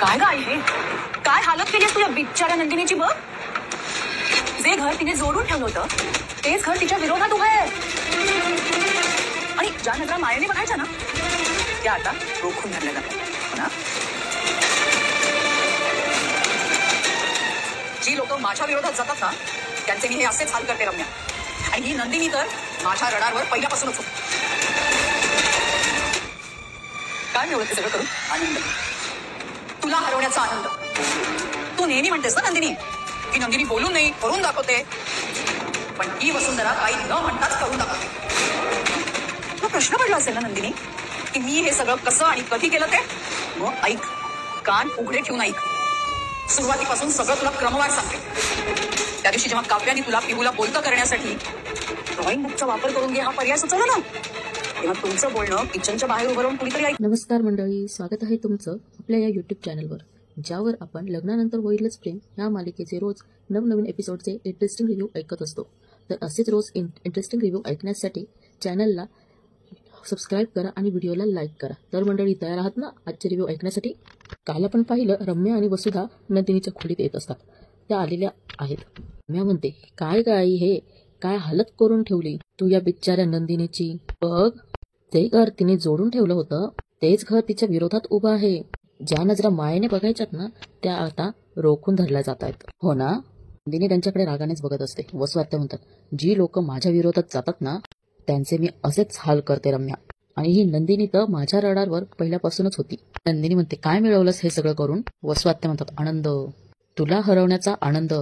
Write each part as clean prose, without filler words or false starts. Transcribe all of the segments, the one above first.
काय ग आई हे? काय हालत केलीस तुझ्या बिचाऱ्या नंदिनीची बघ. जे घर तिने जोडून ठेवलं होतं तेच घर तिच्या विरोधात उभं आहे. आणि ज्या नजरा मायेने बघायच्या ना त्या आता रोखून धरल्या जातात ना. जी लोक माझ्या विरोधात जातात ना त्यांचे मी हे असेच हाल करते रम्या. आणि ही नंदिनी तर माझ्या रडारवर पहिल्यापासूनच होती. काय मिळवलं ते सगळं करून? आनंद. तुला हरवण्याचा आनंद. तू नेहमी म्हणतेस ना नंदिनी की नंदिनी बोलून नाही करून दाखवते. पण ही वसुंधरा काही न म्हणताच करून दाखवते. तुला प्रश्न पडला असेल ना नंदिनी की मी हे सगळं कसं आणि कधी केलं ते. मग ऐक, कान उघडे ठेवून ऐक. सुरुवातीपासून सगळं तुला क्रमवार सांगते. त्या दिवशी जेव्हा काव्याने तुला पिहूला बोलतं करण्यासाठी ड्रॉइंग बुकचा वापर करून घे हा पर्याय सुचवला ना तेव्हा तुमचं बोलणं किचनच्या बाहेर उभं राहून कुणीतरी ऐक. नमस्कार मंडळी, स्वागत आहे तुमचं आपल्या या यूट्यूब चॅनलवर, ज्यावर आपण लग्नानंतर होईलच प्रेम या मालिकेचे रोज नवनवीन एपिसोडचे इंटरेस्टिंग रिव्ह्यू ऐकत असतो. तर असेच रोज इंटरेस्टिंग रिव्ह्यू ऐकण्यासाठी चॅनलला सबस्क्राईब करा आणि व्हिडिओला लाईक करा. तर मंडळी तयार आहात ना आजचे रिव्ह्यू ऐकण्यासाठी? काल आपण पाहिलं रम्या आणि वसुधा नंदिनीच्या खोलीत येत असतात. त्या आलेल्या आहेत. रम्या म्हणते, काय गाई हे काय हालत करून ठेवली तू या बिचाऱ्या नंदिनीची. बघ, ते घर तिने जोडून ठेवलं होतं तेच घर तिच्या विरोधात उभं आहे. ज्या नजरा मायेने बघायच्यात ना त्या आता रोखून धरल्या जात आहेत. हो ना. नंदिनी त्यांच्याकडे रागानेच बघत असते. वसु आत्या म्हणतात, जी लोक माझ्या विरोधात जातात ना त्यांचे मी असेच हाल करते रम्या. आणि ही नंदिनी तर माझ्या रडारवर पहिल्यापासूनच होती. नंदिनी म्हणते, काय मिळवलंस हे सगळं करून? वसु आत्या म्हणतात, आनंद. तुला हरवण्याचा आनंद.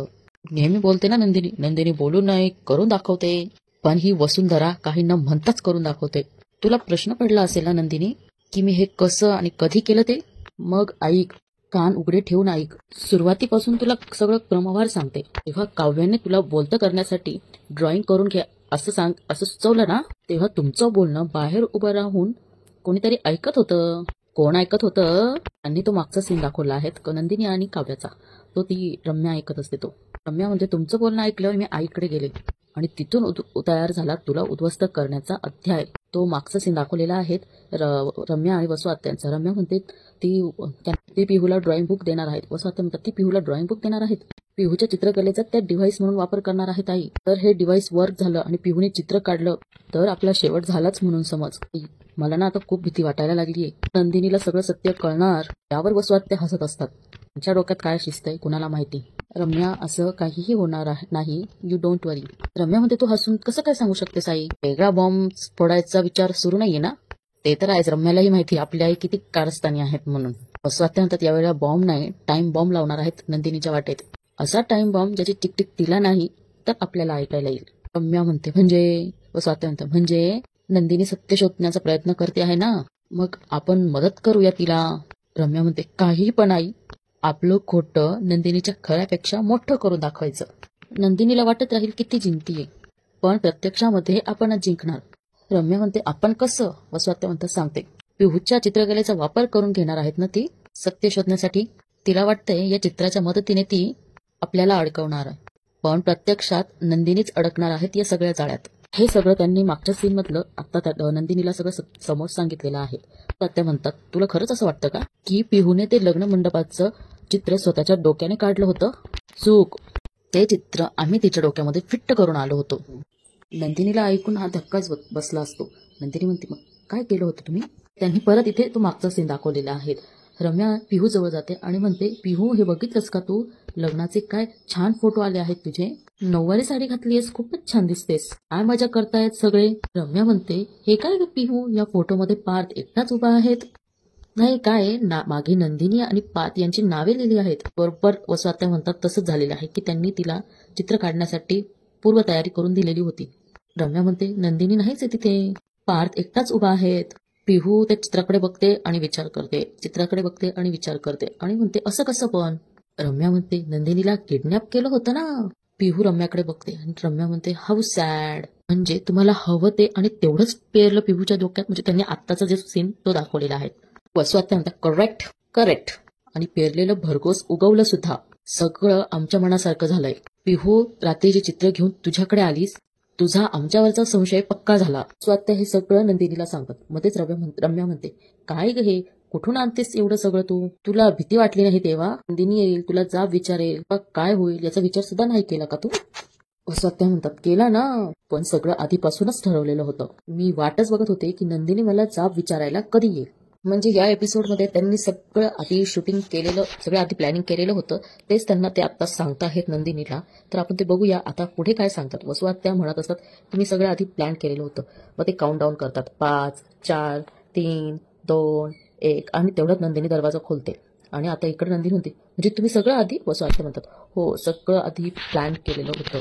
नेहमी बोलते ना नंदिनी बोलून नाही करून दाखवते. पण ही वसुंधरा काही न म्हणताच करून दाखवते. तुला प्रश्न पडला असेल ना नंदिनी की मी हे कसं आणि कधी केलं ते. मग ऐक, कान उघडे ठेवून ऐक. सुरुवातीपासून तुला सगळं क्रमवार सांगते. तेव्हा काव्याने तुला बोलतं करण्यासाठी ड्रॉइंग करून घे असं सुचवलं ना तेव्हा तुमचं बोलणं बाहेर उभं राहून कोणीतरी ऐकत होतं. कोण ऐकत होतं? त्यांनी तो मागचा सीन दाखवला आहे नंदिनी आणि काव्याचा. तो ती रम्या ऐकत असते. तो रम्या म्हणजे तुमचं बोलणं ऐकलं मी आईकडे गेले आणि तिथून तयार झाला तुला उद्ध्वस्त करण्याचा अध्याय. तो मागचा सीन दाखवलेला आहे रम्या आणि वसु आत्यांचा. रम्या म्हणते ती पिहूला ड्रॉइंग बुक देणार आहेत. वसु आत्या म्हणतात ती पिहूला ड्रॉइंग बुक देणार आहेत. पिहूच्या चित्रकलेचा त्या डिव्हाइस म्हणून वापर करणार आहेत आई. तर हे डिव्हाइस वर्क झालं आणि पिहूने चित्र काढलं तर आपला शेवट झालाच म्हणून समज. मला ना आता खूप भीती वाटायला लागलीये. नंदिनीला सगळं सत्य कळणार. यावर वसु आत्या हसत असतात. त्यांच्या डोक्यात काय शिजतंय कुणाला माहिती. रम्या, असं काहीही होणार नाही, यू डोंट वरी. रम्या म्हणते, तू हसून कसं काय सांगू शकतेस आई? वेगळा बॉम्ब फोडायचा विचार सुरू नाहीये ना? ते तर आहेच, रम्यालाही माहिती आपली आई किती कारस्थानी आहेत म्हणून. वसु आत्या म्हणतात, यावेळेला बॉम्ब नाही टाइम बॉम्ब लावणार आहेत नंदिनीच्या वाटेत. असा टाइम बॉम्ब ज्याची टिकटिक तिला नाही तर आपल्याला ऐकायला येईल. रम्या म्हणते, म्हणजे? वसु आत्या म्हणतात, म्हणजे नंदिनी सत्य शोधण्याचा प्रयत्न करते आहे ना, मग आपण मदत करूया तिला. रम्या म्हणते, काही पण आई, आपलं खोटं नंदिनीच्या खऱ्यापेक्षा मोठं करून दाखवायचं. नंदिनीला वाटत राहील की ती जिंकतीये पण प्रत्यक्षामध्ये आपणच जिंकणार. रम्या म्हणते, आपण कसं? वसु आत्या म्हणतात, सांगते. पिहूच्या चित्रकलेचा वापर करून घेणार आहेत ना ती सत्य शोधण्यासाठी. तिला वाटतंय या चित्राच्या मदतीने ती आपल्याला अडकवणार आहे पण प्रत्यक्षात नंदिनीच अडकणार आहेत या सगळ्या जाळ्यात. हे सगळं त्यांनी मागच्या सीन मधलं आता नंदिनीला सगळं समोर सांगितलेलं आहे. आत्या म्हणतात, तुला खरंच असं वाटतं का की पिहूने ते लग्न मंडपाचं चित्र स्वतःच्या डोक्याने काढलं होतं? चूक. ते चित्र आम्ही तिच्या डोक्यामध्ये फिट्ट करून आलो होतो. नंदिनीला ऐकून हा धक्काच बसला असतो. नंदिनी म्हणते, मग काय केलं होतं तुम्ही? त्यांनी परत इथे तो मागचा सीन दाखवलेला आहे. रम्या पिहू जवळ जाते आणि म्हणते, पिहू हे बघितलंस का तू? लग्नाचे काय छान फोटो आले आहेत तुझे. नऊवारी साडी घातलीयस, खूपच छान दिसतेस. काय मजा करतायत सगळे. रम्या म्हणते, हे काय ग पिहू, या फोटोमध्ये पार्थ एकटाच उभा आहेत. नाही काय मागे नंदिनी आणि पार्थ यांची नावे लिहिली आहेत. बरोबर वसु आत्या म्हणतात, तसंच झालेलं आहे की त्यांनी तिला चित्र काढण्यासाठी पूर्वतयारी करून दिलेली होती. रम्या म्हणते, नंदिनी नाहीच आहे तिथे, पार्थ एकटाच उभा आहेत. पिहू त्या चित्राकडे बघते आणि विचार करते, चित्राकडे बघते आणि विचार करते आणि म्हणते, असं कसं पण? रम्या म्हणते, नंदिनीला किडनॅप केलं होतं ना. पिहू रम्याकडे बघते आणि रम्या म्हणते, हाऊ सॅड. म्हणजे तुम्हाला हवं ते आणि तेवढंच पेरलं पिहूच्या डोक्यात. म्हणजे त्यांनी आत्ताचा जे सीन तो दाखवलेला आहे. वसु आत्या म्हणतात, करेक्ट. आणि पेरलेलं भरघोस उगवलं सुद्धा. सगळं आमच्या मनासारखं झालंय. पिहू रात्री जे चित्र घेऊन तुझ्याकडे आलीस तुझा आमच्यावरचा संशय पक्का झाला. वसु आत्या हे सगळं नंदिनीला सांगतात. मध्येच रम्या म्हणते, काय ग हे कुठून आणतेस एवढं सगळं तू? तुला भीती वाटली नाही तेव्हा? नंदिनी येईल, तुला जाब विचारेल, मग काय होईल याचा विचार सुद्धा नाही केला का तू? सत्या म्हणतात केला ना, पण सगळं आधीपासूनच ठरवलेलं होतं. मी वाटच बघत होते की नंदिनी मला जाब विचारायला कधी येईल. म्हणजे या एपिसोडमध्ये त्यांनी सगळं आधी शूटिंग केलेलं, सगळं आधी प्लॅनिंग केलेलं होतं, तेच त्यांना ते आता सांगताहेत नंदिनीला. तर आपण ते बघूया आता पुढे काय सांगतात. वसुआत्या म्हणत असतात की मी सगळं आधी प्लॅन केलेलं होतं. मग ते काउंट डाऊन करतात, 5, 4, 3, 2, 1 आणि तेवढ्यात नंदिनी दरवाजा खोलते. आणि आता इकडे नंदिनी म्हणते म्हणजे तुम्ही सगळं आधी? वसुआत्या म्हणतात हो, सगळं आधी प्लॅन केलेलं होतं.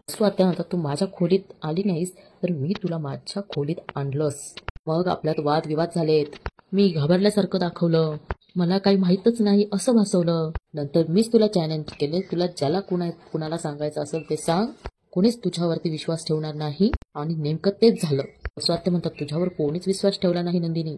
वसुआत्या म्हणतात तू माझ्या खोलीत आली नाहीस तर मी तुला माझ्या खोलीत आणलंस. मग आपल्यात वादविवाद झालेत. मी घाबरल्यासारखं दाखवलं, मला काही माहीतच नाही असं भासवलं. नंतर मीच तुला चॅलेंज केले, तुला ज्याला कुणाला सांगायचं असेल ते सांग, कोणीच तुझ्यावरती विश्वास ठेवणार नाही. आणि नेमकं तेच झालं. वसुआत्या म्हणतात तुझ्यावर कोणीच विश्वास ठेवला नाही नंदिनी.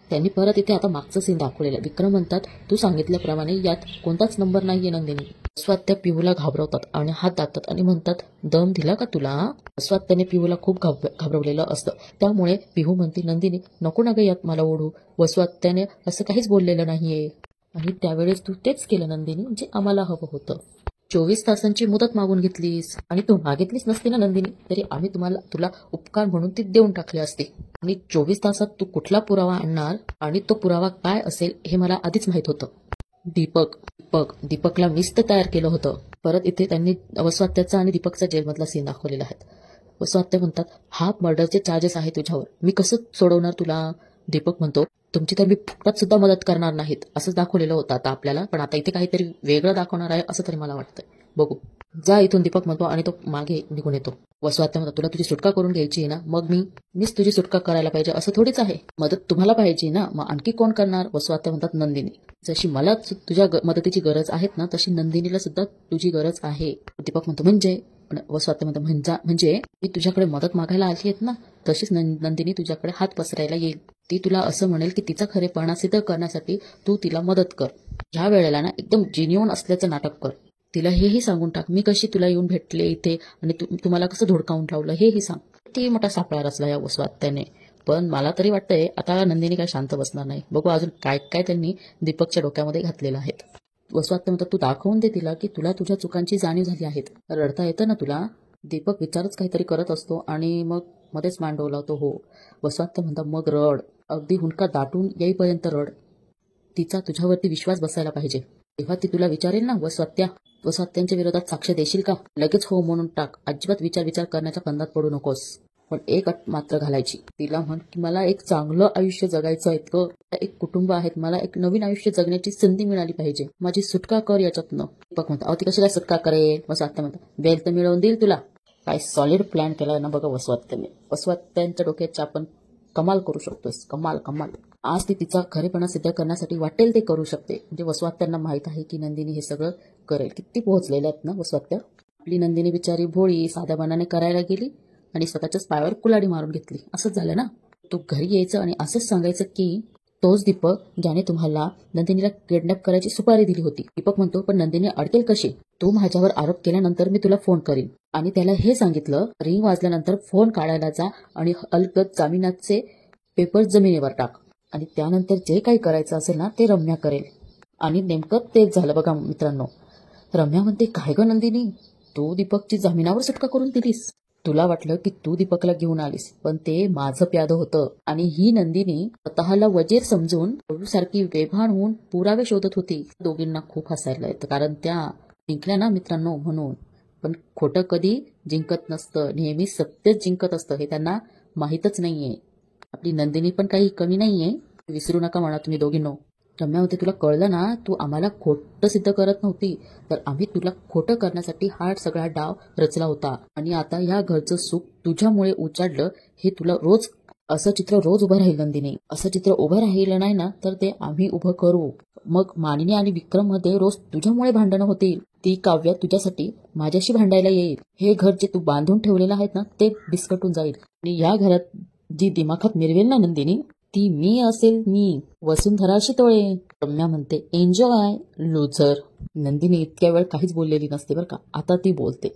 त्यांनी परत इथे आता मागचं सीन दाखवलेलं आहे. विक्रम म्हणतात तू सांगितल्याप्रमाणे यात कोणताच नंबर नाहीये नंदिनी. वसुआत्या पिहूला घाबरवतात आणि हात दाबतात आणि म्हणतात दम दिला का तुला? वसुआत्याने पिहूला खूप घाबरवलेलं असतं. त्यामुळे पिहू म्हणते नंदिनी नको ना ग यात मला ओढू. वसुआत्याने असं काहीच बोललेलं नाहीये. आणि त्यावेळेस तू तेच केलं नंदिनी, जे आम्हाला हवं होतं. 24 तासांची मुदत मागून घेतलीस आणि तू मागितलीच नसती ना नंदिनी, तरी आम्ही तुला उपकार म्हणून ती देऊन टाकली असती. आणि 24 तासात तू कुठला पुरावा आणणार आणि तो पुरावा काय असेल हे मला आधीच माहित होतं. दीपकला मीच तर तयार केलं होतं. परत इथे त्यांनी वसुआत्याचा आणि दीपकचा जेलमधला सीन दाखवलेला आहे. वसुआत्या म्हणतात हा मर्डरचे चार्जेस आहे तुझ्यावर, मी कसं सोडवणार तुला? दीपक म्हणतो तुमची तर मी फुकटात सुद्धा मदत करणार नाहीत, असंच दाखवलेलं होतं आता आपल्याला, पण आता इथे काहीतरी वेगळं दाखवणार आहे असं तरी मला वाटतंय. बघू, जा इथून, दीपक म्हणतो आणि तो मागे निघून येतो. वसुआत्या म्हणतो तुला तुझी सुटका करून घ्यायची आहे ना, मग मीच तुझी सुटका करायला पाहिजे असं थोडीच आहे. मदत तुम्हाला पाहिजे ना, मग आणखी कोण करणार? वसुआत्या म्हणतात नंदिनी. जशी मला तुझ्या मदतीची गरज आहे ना, तशी नंदिनीला सुद्धा तुझी गरज आहे. दीपक म्हणतो म्हणजे? वसुआत्या म्हणतो म्हणजे मी तुझ्याकडे मदत मागायला आली आहेत ना, तशीच नंदिनी तुझ्याकडे हात पसरायला येईल. ती तुला असं म्हणेल की तिचा खरेपणा सिद्ध करण्यासाठी तू तिला मदत कर. ह्या वेळेला ना एकदम जेन्युइन असल्याचं नाटक कर. तिला हेही सांगून टाक मी कशी तुला येऊन भेटले इथे आणि तुम्हाला कसं धोडकावून ठेवलं हेही सांग. ती मोठा सापळा रचला या वसुआत्याने. पण मला तरी वाटतंय आता नंदिनी काय शांत बसणार नाही. बघू अजून काय काय त्यांनी दीपकच्या डोक्यामध्ये घातलेलं आहे. वसुआत्या म्हणतात तू दाखवून दे तिला की तुला तुझ्या चुकांची जाणीव झाली आहे. रडता येतं ना तुला? दीपक विचारच काहीतरी करत असतो आणि मग मध्येच मांडवला होतो. हो. वसुआत्या म्हणतात मग रड, अगदी हुंडका दाटून येईपर्यंत रड. तिचा तुझ्यावरती विश्वास बसायला पाहिजे. तेव्हा ती तुला विचारेल ना वसुआत्यांच्या विरोधात साक्ष देशील का? लगेच हो म्हणून टाक. अजिबात विचार करण्याच्या फंदात पडू नकोस. पण एक अट मात्र घालायची. तिला म्हण की मला एक चांगलं आयुष्य जगायचं आहे, एक कुटुंब आहेत, मला एक नवीन आयुष्य जगण्याची संधी मिळाली पाहिजे, माझी सुटका कर याच्यातनं. दीपक म्हणतात अहो ती कशी काय सुटका करेल? वसुआत्या म्हणतात बेल तर मिळवून देईल तुला. काय सॉलिड प्लॅन केला ना बघा वसुआत्याने. वसुआत्यांच्या डोक्याची आपण कमाल करू शकतोय. कमाल. आज ती तिचा खरेपणा सिद्ध करण्यासाठी वाटेल ते करू शकते. म्हणजे वसुआत्यांना माहित आहे की नंदिनी हे सगळं करेल. किती पोहोचलेल्या आहेत ना वसुआत्या. आपली नंदिनी बिचारी भोळी साध्या मनाने करायला गेली आणि स्वतःच्याच पायावर कुलाडी मारून घेतली. असंच झालं ना. तू घरी यायचं आणि असंच सांगायचं की तोच दीपक ज्याने तुम्हाला नंदिनीला किडनॅप करायची सुपारी दिली होती. दीपक म्हणतो पण नंदिनी अडकेल कशी? तू माझ्यावर आरोप केल्यानंतर मी तुला फोन करीन आणि त्याला हे सांगितलं रिंग वाजल्यानंतर फोन काढायला जा आणि अलगद जामिनाचे पेपर जमिनीवर टाक आणि त्यानंतर जे काही करायचं असेल ना ते रम्या करेल. आणि नेमकं तेच झालं बघा मित्रांनो. रम्या म्हणते काय ग नंदिनी, तू दीपकची जामिनावर सुटका करून दिलीस. तुला वाटलं की तू दीपकला घेऊन आलीस, पण ते माझं प्याद होतं. आणि ही नंदिनी स्वतःला वजीर समजून सारखी वेभाण होऊन पुरावे शोधत होती. दोघींना खूप हसायला येतं कारण त्या जिंकल्या ना मित्रांनो म्हणून. पण खोटं कधी जिंकत नसतं, नेहमी सत्यच जिंकत असतं हे त्यांना माहीतच नाहीये. आपली नंदिनी पण काही कमी नाहीये, विसरू नका म्हणा तुम्ही दोघींनो. रम्या होते तुला कळलं ना, तू आम्हाला खोटं सिद्ध करत नव्हती, तर आम्ही तुला खोटं करण्यासाठी हा सगळा डाव रचला होता. आणि आता ह्या घरचं सुख तुझ्यामुळे उजाडलं. हे तुला रोज असं चित्र रोज उभं राहील नंदिनी. असं चित्र उभं राहिलं नाही ना तर ते आम्ही उभं करू. मग मानिनी आणि विक्रम मध्ये रोज तुझ्यामुळे भांडणं होतील. ती काव्या तुझ्यासाठी माझ्याशी भांडायला येईल. हे घर जे तू बांधून ठेवलेलं आहे ना ते बिस्कटून जाईल. आणि या घरात जी दिमाखात मिरवेल ना नंदिनी ती मी असेल, मी वसुंधरा शितोळे. रम्या म्हणते एन्जॉय लूझर. नंदिनी इतक्या वेळ काहीच बोललेली नसते बरं का, आता ती बोलते.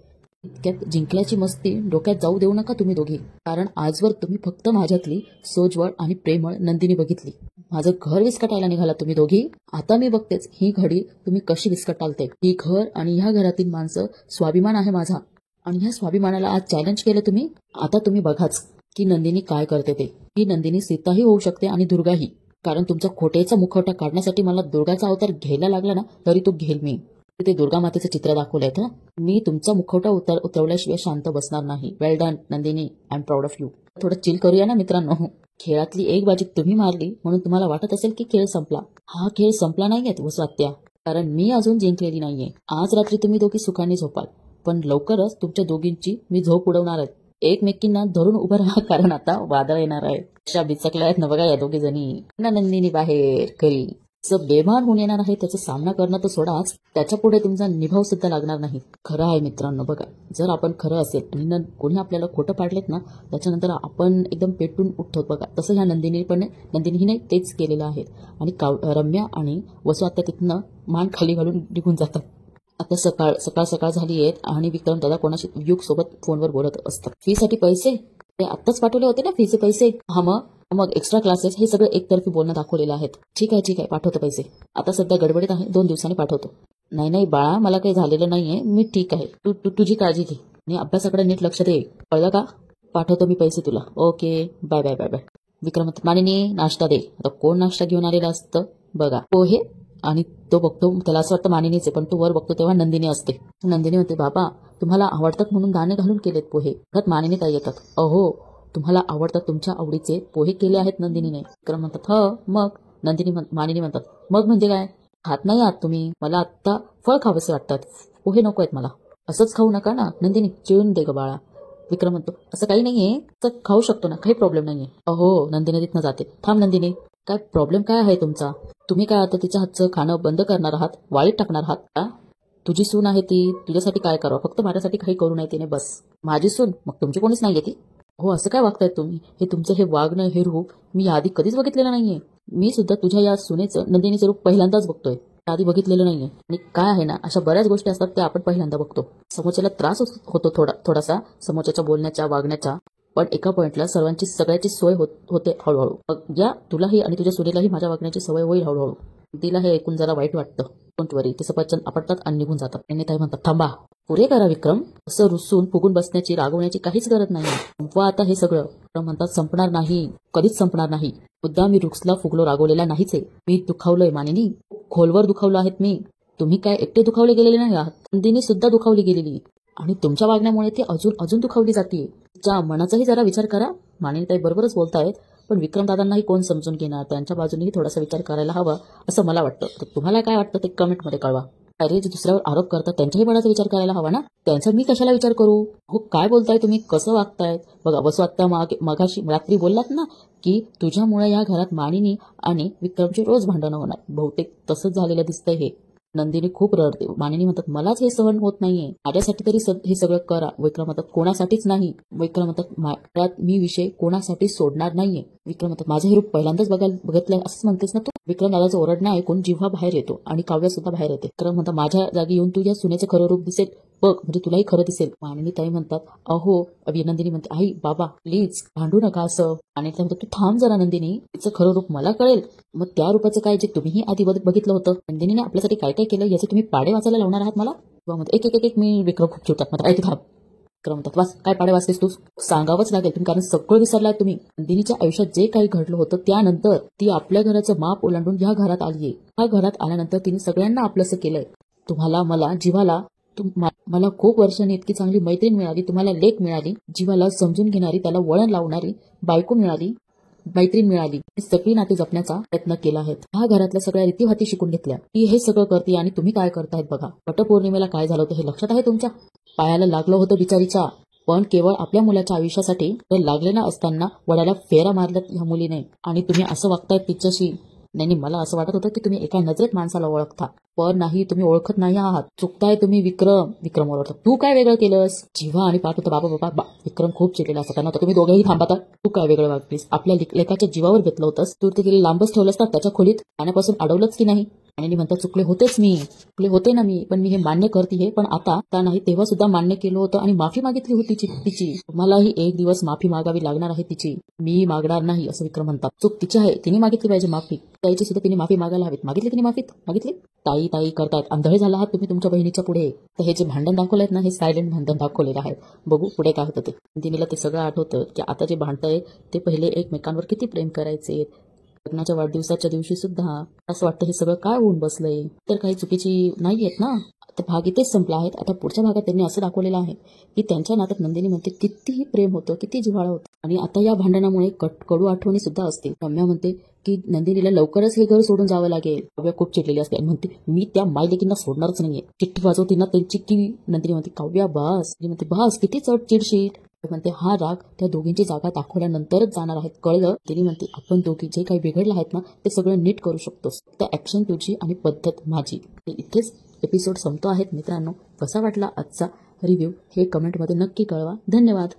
इतक्यात जिंकल्याची मस्ती डोक्यात जाऊ देऊ नका तुम्ही दोघी, कारण आजवर तुम्ही फक्त माझ्यातली सोज्वळ आणि प्रेमळ नंदिनी बघितली. माझं घर विस्कटायला निघाला तुम्ही दोघी. आता मी बघतेच ही घडी तुम्ही कशी विस्कटाल ते. ही घर आणि ह्या घरातील माणसं स्वाभिमान आहे माझा, आणि ह्या स्वाभिमानाला आज चॅलेंज केलं तुम्ही. आता तुम्ही बघाच की नंदिनी काय करते ते. ही नंदिनी सीताही होऊ शकते आणि दुर्गाही, कारण तुमचा खोटेचा मुखवटा काढण्यासाठी मला दुर्गाचा अवतार घ्यायला लागला ना तरी तो घेईल मी. ते दुर्गा मातेचं चित्र दाखवलंय तर मी तुमचा मुखवटा उतरवल्याशिवाय शांत बसणार नाही. Well done Nandini, I am proud of you. थोडं चिल करूया ना मित्रांनो. खेळातली एक बाजी तुम्ही मारली म्हणून तुम्हाला वाटत असेल की खेळ संपला. हा खेळ संपला नाहीये वसवात्या, कारण मी अजून जिंकलेली नाहीये. आज रात्री तुम्ही दोघी सुखाने झोपाल, पण लवकरच तुमच्या दोघींची मी झोप उडवणार आहे. एकमेकींना धरून उभं राहा, कारण आता वादळ येणार आहे. अशा बिचकल्या आहेत ना बघा या दोघी जणी. नंदिनी बाहेर घरी बेभान होऊन येणार आहे. त्याचा सामना करणं तर सोडाच, त्याच्या पुढे तुमचा निभाव सुद्धा लागणार नाही. खरं आहे मित्रांनो बघा, जर आपण खरं असेल आणि कोणी आपल्याला खोटं पाडलेत ना त्याच्यानंतर आपण एकदम पेटून उठतो बघा. तसं ह्या नंदिनीने तेच केलेलं आहे. आणि रम्या आणि वसू आता तिथनं मान खाली घालून निघून जातात. आता सकाळ झाली आहेत आणि विक्रम दादा कोणाशी युग सोबत फोनवर बोलत असतात. फीसाठी पैसे ते आत्ताच पाठवले होते ना, फीचे पैसे. हा मग एक्स्ट्रा क्लासेस हे सगळं एकतर्फी बोलणं दाखवलेलं आहे. ठीक आहे पाठवतो पैसे. आता सध्या गडबडीत आहे, 2 दिवसांनी पाठवतो. नाही बाळा, मला काही झालेलं नाहीये, मी ठीक आहे. तू तुझी काळजी घे आणि अभ्यासाकडे नीट लक्ष दे, कळलं का? पाठवतो मी पैसे तुला. Okay, bye bye bye bye. Vikram Manini नाश्ता दे. आता कोण नाश्ता घेऊन आलेला असतं बघा, पोहे. आणि तो बघतो, त्याला असं वाटतं मानिनीच आहे, पण तो वर बघतो तेव्हा नंदिनी असते. नंदिनी म्हणते, बाबा तुम्हाला आवडतात म्हणून दाणे घालून केलेत पोहे. घरात मानिनी ताई येतात. अहो, तुम्हाला आवडतात, तुमच्या आवडीचे पोहे केले आहेत नंदिनीने. विक्रम म्हणतात, मग. मानिनी म्हणतात, मग म्हणजे काय? खात नाही आहात तुम्ही? मला आत्ता फळ खावंसे वाटतात, पोहे नको आहेत मला. असंच खाऊ नका ना नंदिनी, चिळून दे ग बाळा. विक्रम म्हणतो, असं काही नाहीये, तर खाऊ शकतो ना, काही प्रॉब्लेम नाहीये. अहो, नंदिनी तिथनं जाते. थांब नंदिनी, काय प्रॉब्लेम काय आहे तुमचा? तुम्ही काय आता तिच्या हातचं खाणं बंद करणार आहात, वाळीत टाकणार आहात का? तुझी सून आहे ती, तुझ्यासाठी काय करावं, फक्त माझ्यासाठी काही करू नये तिने, बस. माझी सून? मग तुमची कोणीच नाहीये ती? हो, असं काय वागतायत तुम्ही? हे तुमचं हे वागणं, हे रूप मी आधी कधीच बघितलेलं नाहीये. मी सुद्धा तुझ्या या सुनेचं, नंदिनीचं रूप पहिल्यांदाच बघतोय, आधी बघितलेलं नाहीये. आणि काय आहे ना, अशा बऱ्याच गोष्टी असतात त्या आपण पहिल्यांदा बघतो. समोरच्याला त्रास होतो थोडासा समोरच्याच्या बोलण्याच्या, वागण्याच्या, पण एका पॉइंटला सगळ्याची सोय होते हळूहळू. मग या तुलाही आणि तुझ्या सुनेलाही माझ्या वागण्याची सवय होईल हळूहळू. तिला हे ऐकून जरा वाईट वाटतं. डोंट वरी, ते सफरचंद आपटतात आणि निघून जातात. आणि ताई म्हणतात, थांबा, पुरे करा विक्रम. असं रुसून फुगून बसण्याची, रागवण्याची काहीच गरज नाही. संपवा आता हे सगळं. म्हणतात, संपणार नाही, कधीच संपणार नाही. मुद्दा मी रुक्सला फुगलो, रागवलेला नाहीच आहे. मी दुखावलंय मानिनी, खोलवर दुखावलं आहेत मी. तुम्ही काय एकटे दुखावले गेलेले नाही आहात, नंदिनी सुद्धा दुखावली गेलेली, आणि तुमच्या वागण्यामुळे ती अजून दुखावली जाते. तिच्या मनाचाही जरा विचार करा. मानिनी ताई बरोबरच बोलतायत, पण विक्रम दादांनाही कोण समजून घेणार, त्यांच्या बाजूनेही थोडासा विचार करायला हवा असं मला वाटतं. तर तुम्हाला काय वाटतं ते कमेंटमध्ये कळवा. अरे, जे दुसऱ्यावर आरोप करतात त्यांच्याही मनाचा विचार करायला हवा ना, त्यांचा मी कशाला विचार करू? हो, काय बोलताय तुम्ही, कसं वागतायत बघा. वसू आत्ता मगाशी रात्री बोललात ना की तुझ्यामुळे या घरात मानिनी आणि विक्रमचे रोज भांडणं होणार. बहुतेक तसंच झालेलं दिसतंय हे. नंदिनी खूप रडते. मानिनी म्हणतात, मलाच हे सहन होत नाहीये, माझ्यासाठी तरी हे सगळं करा. विक्रम म्हणतात, कोणासाठीच नाही. विक्रम म्हणतात, मी विषय कोणासाठी सोडणार नाहीये. विक्रम म्हणतात, माझं हे रूप पहिल्यांदाच बघितलंय असंच म्हणतेस ना तू? विक्रम दादाचं ओरडणं ऐकून जिव्हा बाहेर येतो आणि काव्य सुद्धा बाहेर येते. विक्रम म्हणतात, माझ्या जागी येऊन तू या सुनेचं खरं रूप दिसेल बघ, म्हणजे तुलाही खरं दिसेल. मानिनी ताई म्हणतात, अहो. नंदिनी म्हणते, आई बाबा प्लीज भांडू नका असं. आणि म्हणतात, तू थांब जरा नंदिनी, तिचं खरं रूप मला कळेल. मग त्या रूपाचं काय जे तुम्हीही आधी बघितलं होतं. नंदिनीने आपल्यासाठी काय काय केलं याचे तुम्ही पाडे वाचायला लावणार आहात मला? एक मी विक्रम खूप चिवतात म्हणतात, ऐक थांब. विक्रम म्हणतात, वाच, काय पाडे वाचतेस तू? सांगावंच लागेल तुम्ही, कारण सगळं विसरलाय तुम्ही. नंदिनीच्या आयुष्यात जे काही घडलं होतं त्यानंतर ती आपल्या घराचं माप ओलांडून ह्या घरात आलीये. ह्या घरात आल्यानंतर तिने सगळ्यांना आपलंसं केलंय. तुम्हाला, मला, जीवाला, मला खूप वर्षांनी इतकी चांगली मैत्रीण मिळाली, तुम्हाला लेक मिळाली, जीवाला समजून घेणारी, त्याला वळण लावणारी बायको मिळाली, मैत्रीण मिळाली. सगळी नाती जपण्याचा प्रयत्न केला आहे. ह्या घरातल्या सगळ्या रीतीभाती शिकून घेतल्या. ती हे सगळं करते आणि तुम्ही काय करतायत बघा. वटपौर्णिमेला काय झालं होतं हे लक्षात आहे तुमच्या? पायाला लागलं होतं बिचारीच्या, पण केवळ आपल्या मुलाच्या आयुष्यासाठी. तर लागलेला असताना वडाला फेरा मारल्यात ह्या मुलीने, आणि तुम्ही असं वागतायत तिच्याशी. नाही, मला असं वाटत होतं की तुम्ही एका नजरेत माणसाला ओळखता, पण नाही, तुम्ही ओळखत नाही आहात. चुकताय तुम्ही. विक्रम ओळखता. तू काय वेगळं केलंस? जिव्हा आणि पाहत होता बाबा. विक्रम खूप चिडलेला असता त्यांना. तुम्ही दोघेही थांबता. तू काय वेगळं वागलीस? आपल्या लेकाच्या जीवावर घेतलं होतंस. तू तिला लांबच ठेवलंस ना त्याच्या खोलीत, पाण्यापासून अडवलंच की नाही? आणि म्हणतात चुकले होते ना मी, पण मी हे मान्य करते पण आता नाही, तेव्हा सुद्धा मान्य केलं होतं आणि माफी मागितली होती तिची. मलाही एक दिवस माफी मागावी लागणार आहे तिची. मी मागणार नाही असं विक्रम म्हणतात. चूक तिची आहे, तिने मागितली पाहिजे माफी. ताईची सुद्धा तिने माफी मागायला हवीत. मागितली तिने मागितली. ताई करतायत, आंधळे झाला आहात तुम्ही तुमच्या बहिणीच्या पुढे. तर हे जे भांडण दाखवलंय ना, हे सायलेंट भांडण दाखवलेलं आहे. बघू पुढे काय होतं ते. तिला ते सगळं आठवतं की आता जे भांडतंय ते पहिले एकमेकांवर किती प्रेम करायचे. लग्नाच्या वाढदिवसाच्या दिवशी सुद्धा असं वाटतं हे सगळं काय होऊन बसलंय. तर काही चुकीची नाही आहेत ना. आता भाग इथेच संपला आहे. आता पुढच्या भागात त्यांनी असं दाखवलेलं आहे की त्यांच्या नात्यात नंदिनी म्हणते कितीही प्रेम होतं, किती जिव्हाळा होतं. आणि आता या भांडणामुळे कडू आठवणी सुद्धा असतील. रम्या म्हणते की नंदिनीला लवकरच हे घर सोडून जावं लागेल. काव्या खूप चिडलेली असते आणि म्हणते मी त्या मायलेकींना सोडणारच नाहीये. चिठ्ठी वाजवती ना त्यांची की नंदिनी म्हणते काव्या बस. म्हणते बस किती चढ चिडशील. म्हणते हा राग त्या दोघींची जागा दाखवल्यानंतरच जाणार आहेत, कळलं. तिने म्हणते आपण दोघी जे काही बिघडलं आहेत ना ते सगळं नीट करू शकतोस. त्या ऍक्शन तुझी आणि पद्धत माझी. इथेच एपिसोड संपतो आहेत मित्रांनो. कसा वाटला आजचा रिव्ह्यू हे कमेंटमध्ये नक्की कळवा. धन्यवाद.